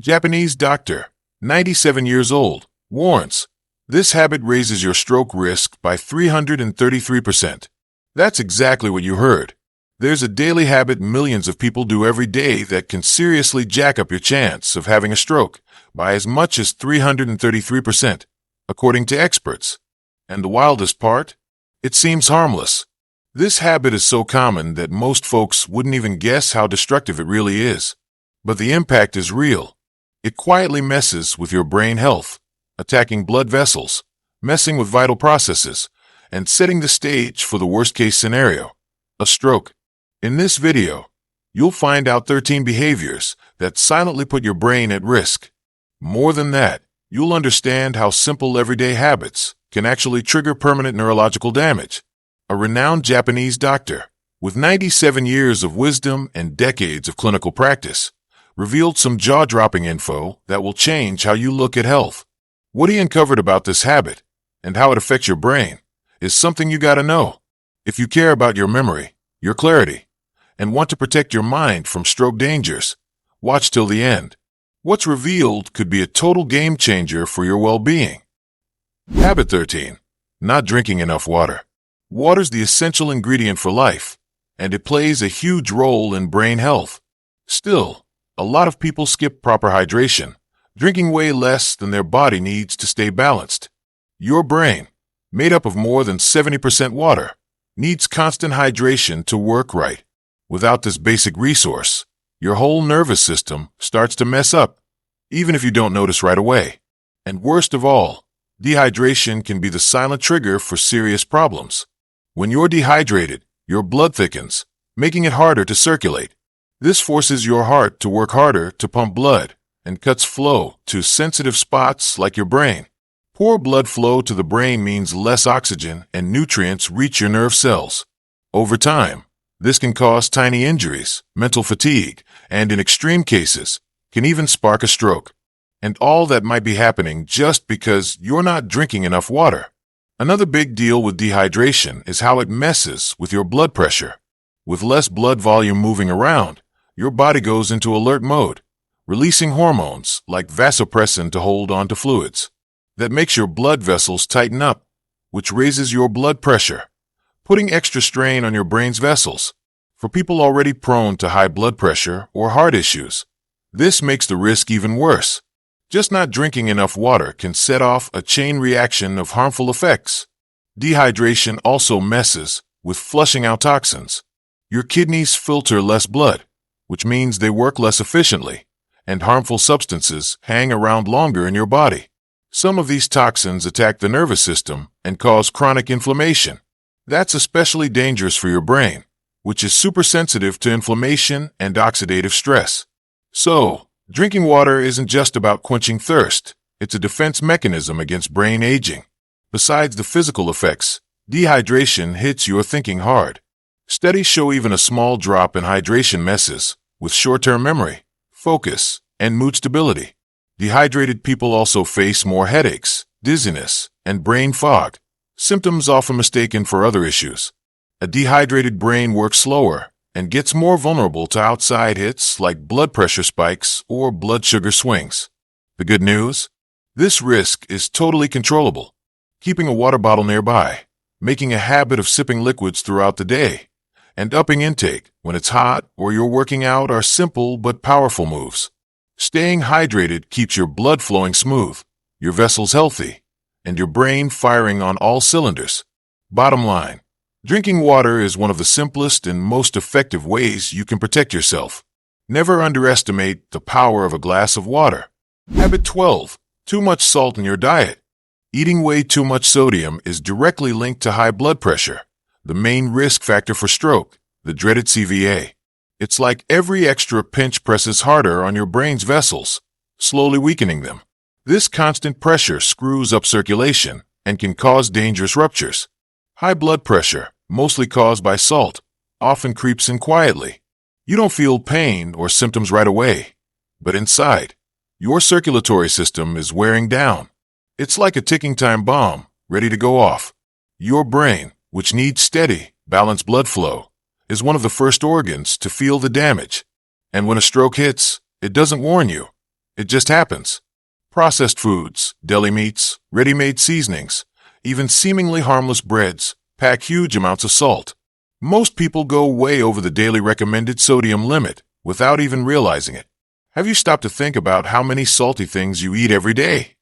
Japanese doctor, 97 years old, warns, this habit raises your stroke risk by 333%. That's exactly what you heard. There's a daily habit millions of people do every day that can seriously jack up your chance of having a stroke by as much as 333%, according to experts. And the wildest part? It seems harmless. This habit is so common that most folks wouldn't even guess how destructive it really is. But the impact is real. It quietly messes with your brain health, attacking blood vessels, messing with vital processes, and setting the stage for the worst-case scenario, a stroke. In this video, you'll find out 13 behaviors that silently put your brain at risk. More than that, you'll understand how simple everyday habits can actually trigger permanent neurological damage. A renowned Japanese doctor, with 97 years of wisdom and decades of clinical practice, revealed some jaw-dropping info that will change how you look at health. What he uncovered about this habit and how it affects your brain is something you gotta know. If you care about your memory, your clarity, and want to protect your mind from stroke dangers, watch till the end. What's revealed could be a total game changer for your well-being. Habit 13. Not drinking enough water. Water's the essential ingredient for life, and it plays a huge role in brain health. Still, a lot of people skip proper hydration, drinking way less than their body needs to stay balanced. Your brain, made up of more than 70% water, needs constant hydration to work right. Without this basic resource, your whole nervous system starts to mess up, even if you don't notice right away. And worst of all, dehydration can be the silent trigger for serious problems. When you're dehydrated, your blood thickens, making it harder to circulate. This forces your heart to work harder to pump blood and cuts flow to sensitive spots like your brain. Poor blood flow to the brain means less oxygen and nutrients reach your nerve cells. Over time, this can cause tiny injuries, mental fatigue, and in extreme cases, can even spark a stroke. And all that might be happening just because you're not drinking enough water. Another big deal with dehydration is how it messes with your blood pressure. With less blood volume moving around, your body goes into alert mode, releasing hormones like vasopressin to hold on to fluids. That makes your blood vessels tighten up, which raises your blood pressure, putting extra strain on your brain's vessels. For people already prone to high blood pressure or heart issues, this makes the risk even worse. Just not drinking enough water can set off a chain reaction of harmful effects. Dehydration also messes with flushing out toxins. Your kidneys filter less blood, which means they work less efficiently, and harmful substances hang around longer in your body. Some of these toxins attack the nervous system and cause chronic inflammation. That's especially dangerous for your brain, which is super sensitive to inflammation and oxidative stress. So, drinking water isn't just about quenching thirst, it's a defense mechanism against brain aging. Besides the physical effects, dehydration hits your thinking hard. Studies show even a small drop in hydration messes with short-term memory, focus, and mood stability. Dehydrated people also face more headaches, dizziness, and brain fog, symptoms often mistaken for other issues. A dehydrated brain works slower and gets more vulnerable to outside hits like blood pressure spikes or blood sugar swings. The good news? This risk is totally controllable. Keeping a water bottle nearby, making a habit of sipping liquids throughout the day, and upping intake when it's hot or you're working out are simple but powerful moves. Staying hydrated keeps your blood flowing smooth, your vessels healthy, and your brain firing on all cylinders. Bottom line, drinking water is one of the simplest and most effective ways you can protect yourself. Never underestimate the power of a glass of water. Habit 12. Too much salt in your diet. Eating way too much sodium is directly linked to high blood pressure, the main risk factor for stroke, the dreaded CVA. It's like every extra pinch presses harder on your brain's vessels, slowly weakening them. This constant pressure screws up circulation and can cause dangerous ruptures. High blood pressure, mostly caused by salt, often creeps in quietly. You don't feel pain or symptoms right away, but inside, your circulatory system is wearing down. It's like a ticking time bomb, ready to go off. Your brain, which needs steady, balanced blood flow, is one of the first organs to feel the damage. And when a stroke hits, it doesn't warn you. It just happens. Processed foods, deli meats, ready-made seasonings, even seemingly harmless breads pack huge amounts of salt. Most people go way over the daily recommended sodium limit without even realizing it. Have you stopped to think about how many salty things you eat every day?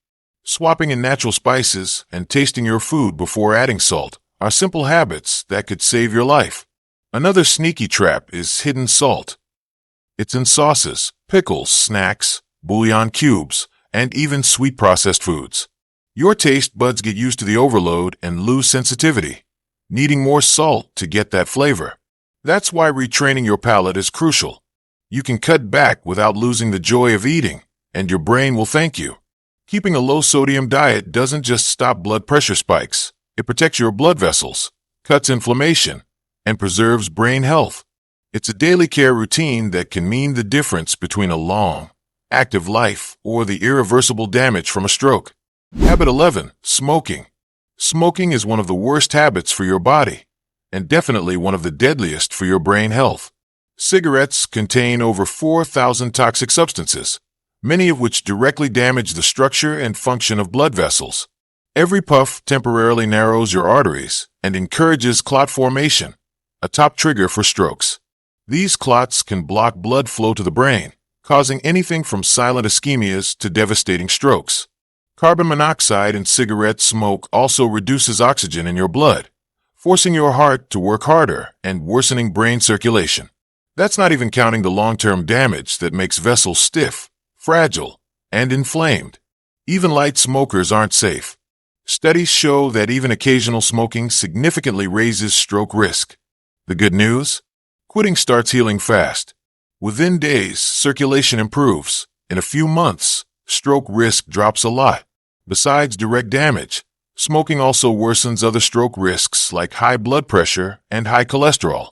Swapping in natural spices and tasting your food before adding salt are simple habits that could save your life. Another sneaky trap is hidden salt. It's in sauces, pickles, snacks, bouillon cubes, and even sweet processed foods. Your taste buds get used to the overload and lose sensitivity, needing more salt to get that flavor. That's why retraining your palate is crucial. You can cut back without losing the joy of eating, and your brain will thank you. Keeping a low-sodium diet doesn't just stop blood pressure spikes. It protects your blood vessels, cuts inflammation, and preserves brain health. It's a daily care routine that can mean the difference between a long, active life or the irreversible damage from a stroke. Habit 11. Smoking. Smoking is one of the worst habits for your body, and definitely one of the deadliest for your brain health. Cigarettes contain over 4,000 toxic substances, many of which directly damage the structure and function of blood vessels. Every puff temporarily narrows your arteries and encourages clot formation, a top trigger for strokes. These clots can block blood flow to the brain, causing anything from silent ischemias to devastating strokes. Carbon monoxide in cigarette smoke also reduces oxygen in your blood, forcing your heart to work harder and worsening brain circulation. That's not even counting the long-term damage that makes vessels stiff, fragile, and inflamed. Even light smokers aren't safe. Studies show that even occasional smoking significantly raises stroke risk. The good news? Quitting starts healing fast. Within days, circulation improves. In a few months, stroke risk drops a lot. Besides direct damage, smoking also worsens other stroke risks like high blood pressure and high cholesterol.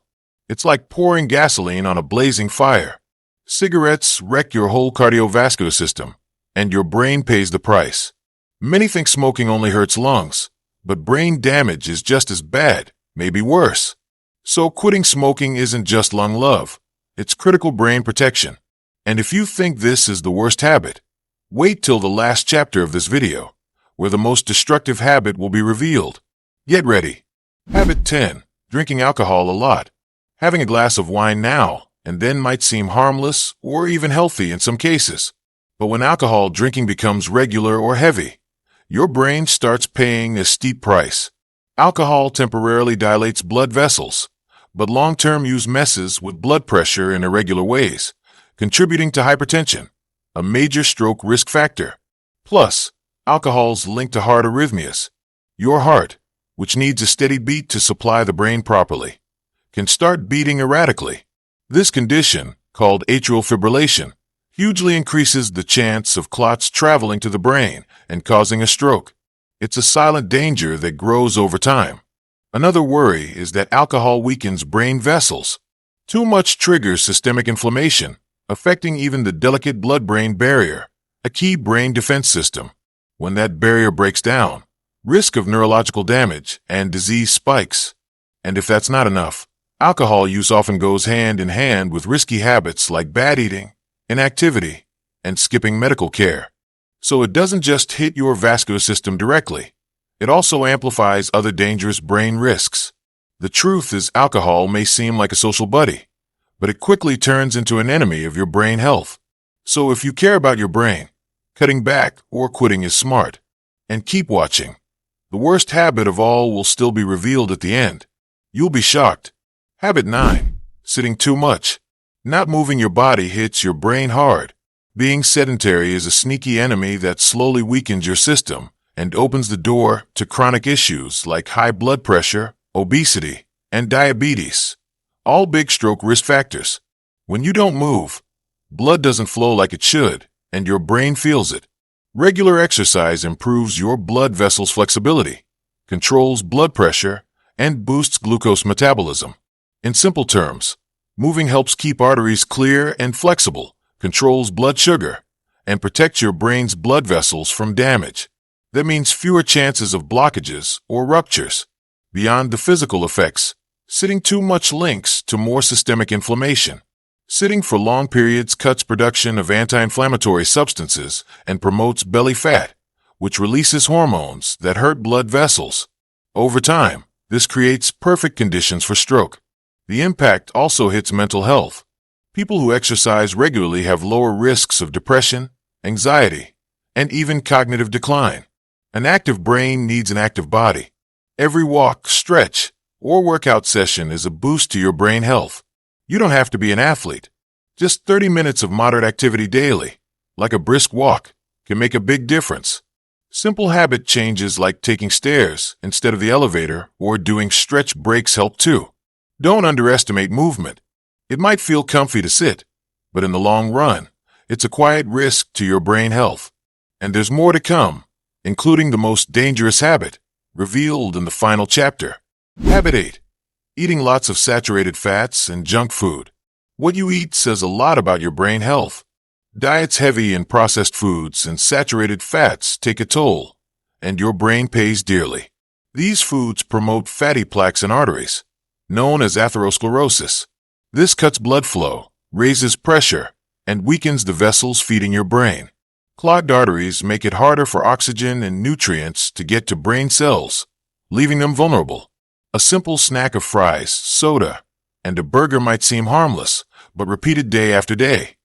It's like pouring gasoline on a blazing fire. Cigarettes wreck your whole cardiovascular system, and your brain pays the price. Many think smoking only hurts lungs, but brain damage is just as bad, maybe worse. So quitting smoking isn't just lung love, it's critical brain protection. And if you think this is the worst habit, wait till the last chapter of this video, where the most destructive habit will be revealed. Get ready. Habit 10. Drinking alcohol a lot. Having a glass of wine now and then might seem harmless or even healthy in some cases. But when alcohol drinking becomes regular or heavy, your brain starts paying a steep price. Alcohol temporarily dilates blood vessels, but long-term use messes with blood pressure in irregular ways, contributing to hypertension, a major stroke risk factor. Plus, alcohol's linked to heart arrhythmias. Your heart, which needs a steady beat to supply the brain properly, can start beating erratically. This condition, called atrial fibrillation, hugely increases the chance of clots traveling to the brain and causing a stroke. It's a silent danger that grows over time. Another worry is that alcohol weakens brain vessels. Too much triggers systemic inflammation, affecting even the delicate blood-brain barrier, a key brain defense system. When that barrier breaks down, risk of neurological damage and disease spikes. And if that's not enough, alcohol use often goes hand in hand with risky habits like bad eating, inactivity, and skipping medical care. So it doesn't just hit your vascular system directly. It also amplifies other dangerous brain risks. The truth is, alcohol may seem like a social buddy, but it quickly turns into an enemy of your brain health. So if you care about your brain, cutting back or quitting is smart. And keep watching. The worst habit of all will still be revealed at the end. You'll be shocked. Habit 9. Sitting too much. Not moving your body hits your brain hard. Being sedentary is a sneaky enemy that slowly weakens your system and opens the door to chronic issues like high blood pressure, obesity, and diabetes. All big stroke risk factors. When you don't move, blood doesn't flow like it should, and your brain feels it. Regular exercise improves your blood vessels' flexibility, controls blood pressure, and boosts glucose metabolism. In simple terms, moving helps keep arteries clear and flexible, controls blood sugar, and protects your brain's blood vessels from damage. That means fewer chances of blockages or ruptures. Beyond the physical effects, sitting too much links to more systemic inflammation. Sitting for long periods cuts production of anti-inflammatory substances and promotes belly fat, which releases hormones that hurt blood vessels. Over time, this creates perfect conditions for stroke. The impact also hits mental health. People who exercise regularly have lower risks of depression, anxiety, and even cognitive decline. An active brain needs an active body. Every walk, stretch, or workout session is a boost to your brain health. You don't have to be an athlete. Just 30 minutes of moderate activity daily, like a brisk walk, can make a big difference. Simple habit changes like taking stairs instead of the elevator or doing stretch breaks help too. Don't underestimate movement. It might feel comfy to sit, but in the long run, it's a quiet risk to your brain health. And there's more to come, including the most dangerous habit, revealed in the final chapter. Habit 8. Eating lots of saturated fats and junk food. What you eat says a lot about your brain health. Diets heavy in processed foods and saturated fats take a toll, and your brain pays dearly. These foods promote fatty plaques in arteries, known as atherosclerosis. This cuts blood flow, raises pressure, and weakens the vessels feeding your brain. Clogged arteries make it harder for oxygen and nutrients to get to brain cells, leaving them vulnerable. A simple snack of fries, soda, and a burger might seem harmless, but repeated day after day,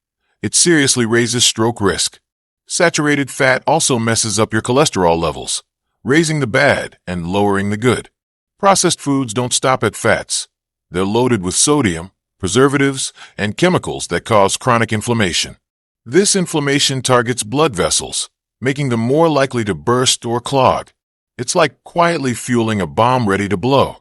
it seriously raises stroke risk. Saturated fat also messes up your cholesterol levels, raising the bad and lowering the good. Processed foods don't stop at fats. They're loaded with sodium, preservatives, and chemicals that cause chronic inflammation. This inflammation targets blood vessels, making them more likely to burst or clog. It's like quietly fueling a bomb ready to blow.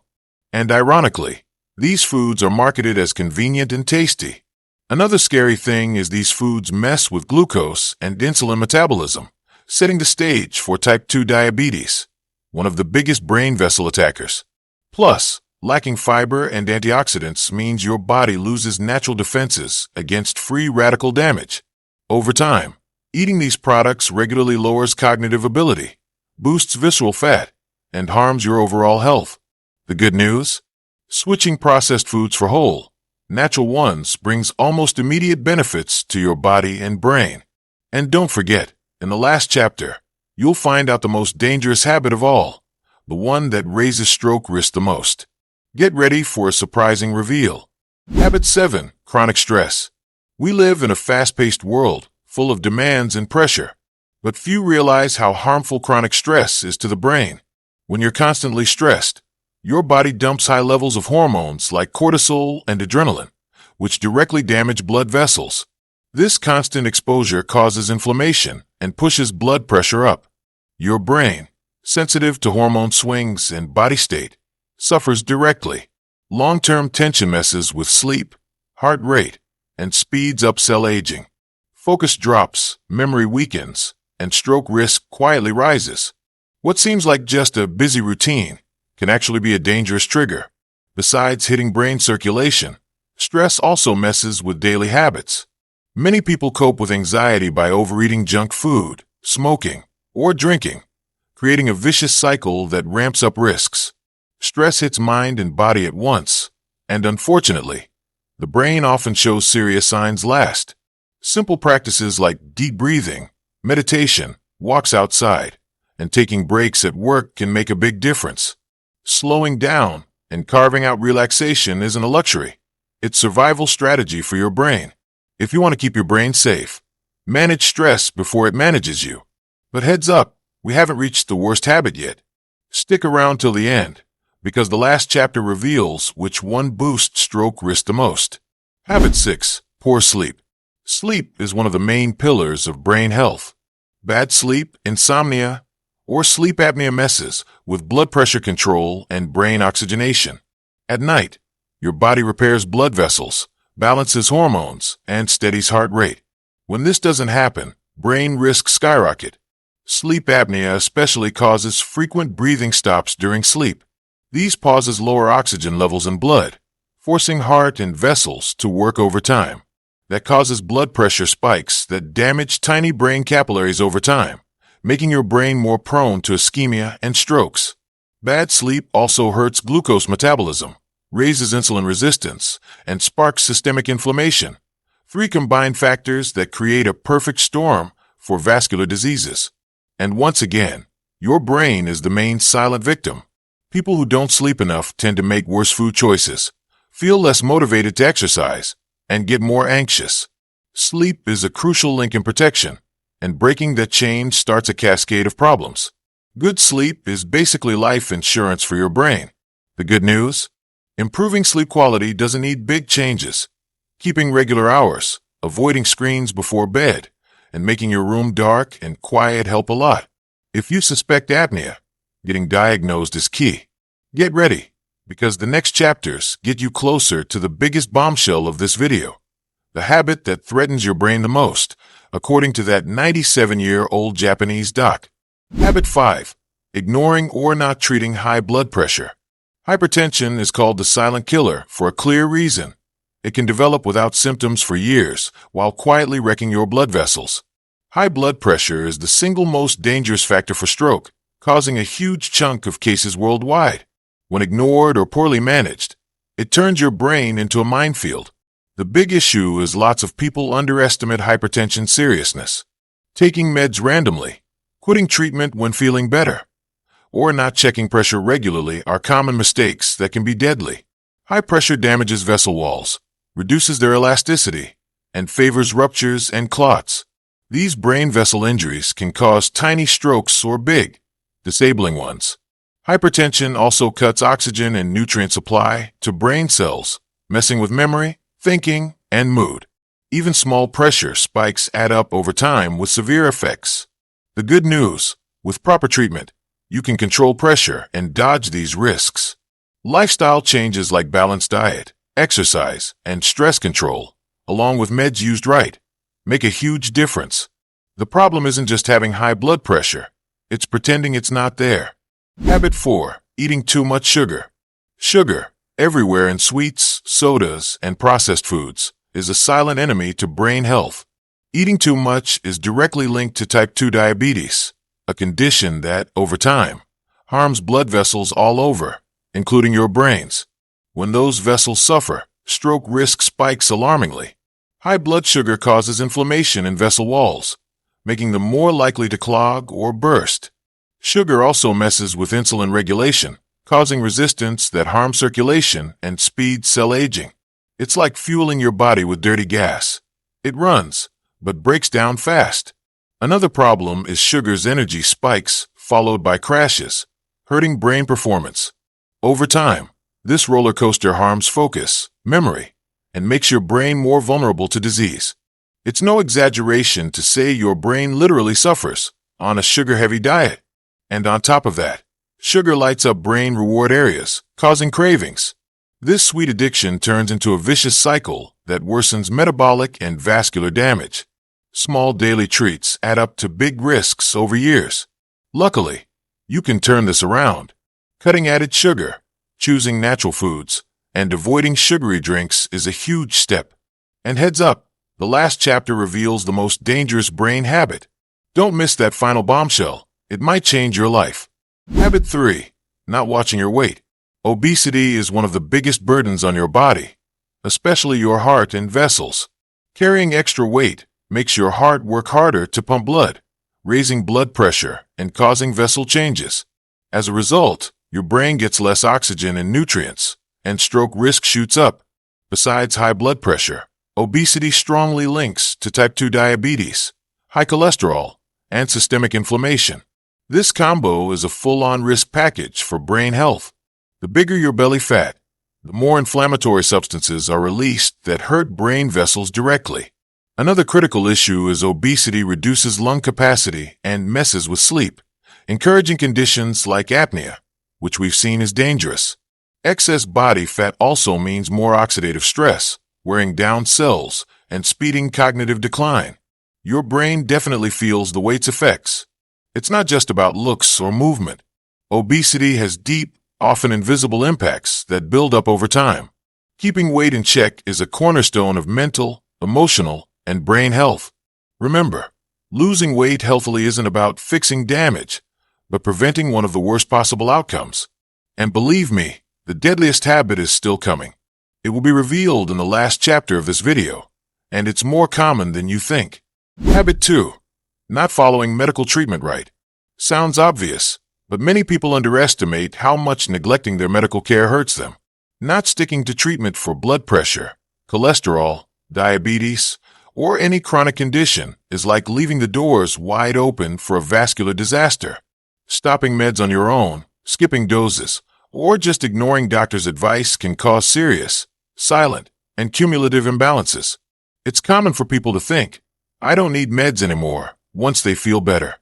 And ironically, these foods are marketed as convenient and tasty. Another scary thing is these foods mess with glucose and insulin metabolism, setting the stage for type 2 diabetes, one of the biggest brain vessel attackers. Plus, lacking fiber and antioxidants means your body loses natural defenses against free radical damage. Over time, eating these products regularly lowers cognitive ability, boosts visceral fat, and harms your overall health. The good news? Switching processed foods for whole, natural ones brings almost immediate benefits to your body and brain. And don't forget, in the last chapter, you'll find out the most dangerous habit of all, the one that raises stroke risk the most. Get ready for a surprising reveal. Habit 7. Chronic stress. We live in a fast-paced world, full of demands and pressure. But few realize how harmful chronic stress is to the brain. When you're constantly stressed, your body dumps high levels of hormones like cortisol and adrenaline, which directly damage blood vessels. This constant exposure causes inflammation and pushes blood pressure up. Your brain, sensitive to hormone swings and body state, suffers directly. Long-term tension messes with sleep, heart rate, and speeds up cell aging. Focus drops, memory weakens, and stroke risk quietly rises. What seems like just a busy routine can actually be a dangerous trigger. Besides hitting brain circulation, stress also messes with daily habits. Many people cope with anxiety by overeating junk food, smoking, or drinking, creating a vicious cycle that ramps up risks. Stress hits mind and body at once, and unfortunately, the brain often shows serious signs last. Simple practices like deep breathing, meditation, walks outside, and taking breaks at work can make a big difference. Slowing down and carving out relaxation isn't a luxury. It's survival strategy for your brain. If you want to keep your brain safe, manage stress before it manages you. But heads up, we haven't reached the worst habit yet. Stick around till the end, because the last chapter reveals which one boosts stroke risk the most. Habit 6. Poor sleep. Sleep is one of the main pillars of brain health. Bad sleep, insomnia, or sleep apnea messes with blood pressure control and brain oxygenation. At night, your body repairs blood vessels, balances hormones, and steadies heart rate. When this doesn't happen, brain risks skyrocket. Sleep apnea especially causes frequent breathing stops during sleep. These pauses lower oxygen levels in blood, forcing heart and vessels to work overtime. That causes blood pressure spikes that damage tiny brain capillaries over time, making your brain more prone to ischemia and strokes. Bad sleep also hurts glucose metabolism, raises insulin resistance, and sparks systemic inflammation, Three combined factors that create a perfect storm for vascular diseases. And once again, your brain is the main silent victim. People who don't sleep enough tend to make worse food choices, feel less motivated to exercise, and get more anxious. Sleep is a crucial link in protection, and breaking that chain starts a cascade of problems. Good sleep is basically life insurance for your brain. The good news? Improving sleep quality doesn't need big changes. Keeping regular hours, avoiding screens before bed, and making your room dark and quiet help a lot. If you suspect apnea, getting diagnosed is key. Get ready, because the next chapters get you closer to the biggest bombshell of this video. The habit that threatens your brain the most, according to that 97-year-old Japanese doc. Habit 5. Ignoring or not treating high blood pressure. Hypertension is called the silent killer for a clear reason. It can develop without symptoms for years while quietly wrecking your blood vessels. High blood pressure is the single most dangerous factor for stroke, causing a huge chunk of cases worldwide. When ignored or poorly managed, it turns your brain into a minefield. The big issue is lots of people underestimate hypertension's seriousness. Taking meds randomly, quitting treatment when feeling better, or not checking pressure regularly are common mistakes that can be deadly. High pressure damages vessel walls, reduces their elasticity, and favors ruptures and clots. These brain vessel injuries can cause tiny strokes or big, disabling ones. Hypertension also cuts oxygen and nutrient supply to brain cells, messing with memory, thinking, and mood. Even small pressure spikes add up over time with severe effects. The good news, with proper treatment, you can control pressure and dodge these risks. Lifestyle changes like balanced diet, exercise, and stress control, along with meds used right, make a huge difference. The problem isn't just having high blood pressure, it's pretending it's not there. Habit 4. Eating too much sugar. Sugar, everywhere in sweets, sodas, and processed foods, is a silent enemy to brain health. Eating too much is directly linked to type 2 diabetes, a condition that, over time, harms blood vessels all over, including your brains. When those vessels suffer, stroke risk spikes alarmingly. High blood sugar causes inflammation in vessel walls, making them more likely to clog or burst. Sugar also messes with insulin regulation, causing resistance that harms circulation and speeds cell aging. It's like fueling your body with dirty gas. It runs, but breaks down fast. Another problem is sugar's energy spikes, followed by crashes, hurting brain performance. Over time, this roller coaster harms focus, memory, and makes your brain more vulnerable to disease. It's no exaggeration to say your brain literally suffers on a sugar-heavy diet. And on top of that, sugar lights up brain reward areas, causing cravings. This sweet addiction turns into a vicious cycle that worsens metabolic and vascular damage. Small daily treats add up to big risks over years. Luckily, you can turn this around. Cutting added sugar, choosing natural foods, and avoiding sugary drinks is a huge step. And heads up, the last chapter reveals the most dangerous brain habit. Don't miss that final bombshell. It might change your life. Habit 3. Not watching your weight. Obesity is one of the biggest burdens on your body, especially your heart and vessels. Carrying extra weight makes your heart work harder to pump blood, raising blood pressure and causing vessel changes. As a result, your brain gets less oxygen and nutrients, and stroke risk shoots up. Besides high blood pressure, obesity strongly links to type 2 diabetes, high cholesterol, and systemic inflammation. This combo is a full-on risk package for brain health. The bigger your belly fat, the more inflammatory substances are released that hurt brain vessels directly. Another critical issue is obesity reduces lung capacity and messes with sleep, encouraging conditions like apnea, which we've seen is dangerous. Excess body fat also means more oxidative stress, wearing down cells and speeding cognitive decline. Your brain definitely feels the weight's effects. It's not just about looks or movement. Obesity has deep, often invisible impacts that build up over time. Keeping weight in check is a cornerstone of mental, emotional, and brain health. Remember, losing weight healthily isn't about fixing damage, but preventing one of the worst possible outcomes. And believe me, the deadliest habit is still coming. It will be revealed in the last chapter of this video, and it's more common than you think. Habit 2. Not following medical treatment right. Sounds obvious, but many people underestimate how much neglecting their medical care hurts them. Not sticking to treatment for blood pressure, cholesterol, diabetes, or any chronic condition is like leaving the doors wide open for a vascular disaster. Stopping meds on your own, skipping doses, or just ignoring doctor's advice can cause serious, silent, and cumulative imbalances. It's common for people to think, I don't need meds anymore, once they feel better.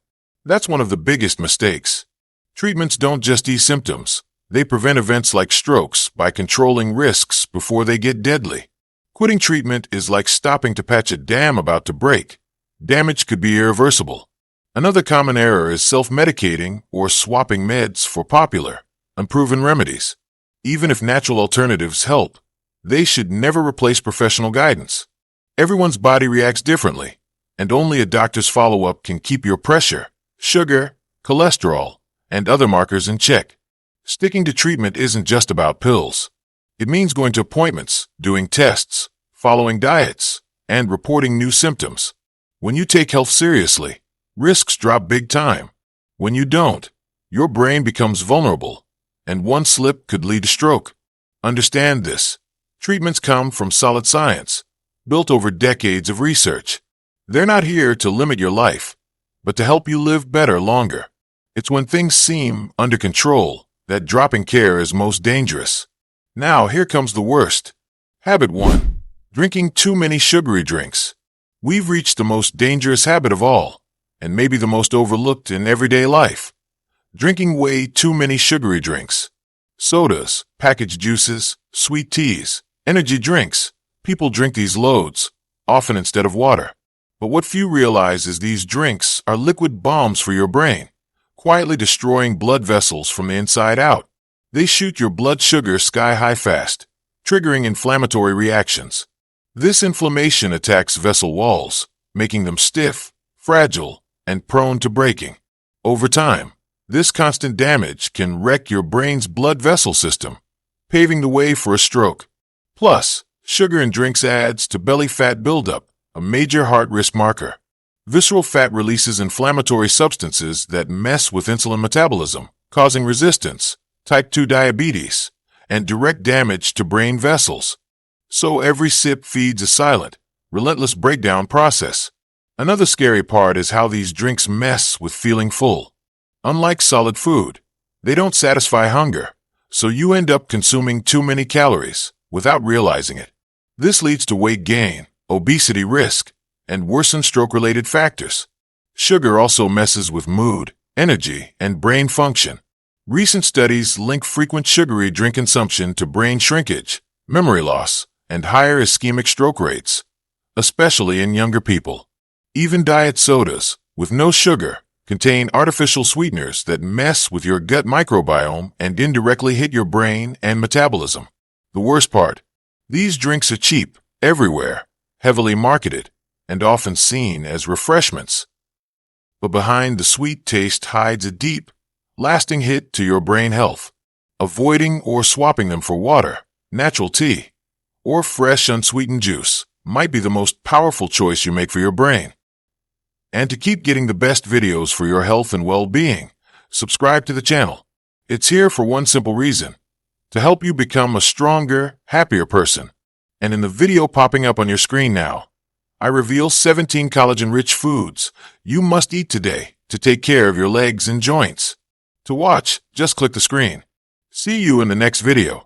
That's one of the biggest mistakes. Treatments don't just ease symptoms. They prevent events like strokes by controlling risks before they get deadly. Quitting treatment is like stopping to patch a dam about to break. Damage could be irreversible. Another common error is self-medicating or swapping meds for popular, unproven remedies. Even if natural alternatives help, they should never replace professional guidance. Everyone's body reacts differently, and only a doctor's follow-up can keep your pressure, sugar, cholesterol, and other markers in check. Sticking to treatment isn't just about pills. It means going to appointments, doing tests, following diets, and reporting new symptoms. When you take health seriously, risks drop big time. When you don't, your brain becomes vulnerable, and one slip could lead to stroke. Understand this. Treatments come from solid science, built over decades of research. They're not here to limit your life, but to help you live better longer. It's when things seem under control that dropping care is most dangerous. Now, here comes the worst. Habit 1. Drinking too many sugary drinks. We've reached the most dangerous habit of all, and maybe the most overlooked in everyday life. Drinking way too many sugary drinks. Sodas, packaged juices, sweet teas, energy drinks. People drink these loads, often instead of water. But what few realize is these drinks are liquid bombs for your brain, quietly destroying blood vessels from the inside out. They shoot your blood sugar sky-high fast, triggering inflammatory reactions. This inflammation attacks vessel walls, making them stiff, fragile, and prone to breaking. Over time, this constant damage can wreck your brain's blood vessel system, paving the way for a stroke. Plus, sugar in drinks adds to belly fat buildup, a major heart risk marker. Visceral fat releases inflammatory substances that mess with insulin metabolism, causing resistance, type 2 diabetes, and direct damage to brain vessels. So every sip feeds a silent, relentless breakdown process. Another scary part is how these drinks mess with feeling full. Unlike solid food, they don't satisfy hunger, so you end up consuming too many calories without realizing it. This leads to weight gain, obesity risk, and worsen stroke-related factors. Sugar also messes with mood, energy, and brain function. Recent studies link frequent sugary drink consumption to brain shrinkage, memory loss, and higher ischemic stroke rates, especially in younger people. Even diet sodas, with no sugar, contain artificial sweeteners that mess with your gut microbiome and indirectly hit your brain and metabolism. The worst part, these drinks are cheap, everywhere, heavily marketed, and often seen as refreshments. But behind the sweet taste hides a deep, lasting hit to your brain health. Avoiding or swapping them for water, natural tea, or fresh unsweetened juice might be the most powerful choice you make for your brain. And to keep getting the best videos for your health and well-being, subscribe to the channel. It's here for one simple reason: to help you become a stronger, happier person. And in the video popping up on your screen now, I reveal 17 collagen-rich foods you must eat today to take care of your legs and joints. To watch, just click the screen. See you in the next video.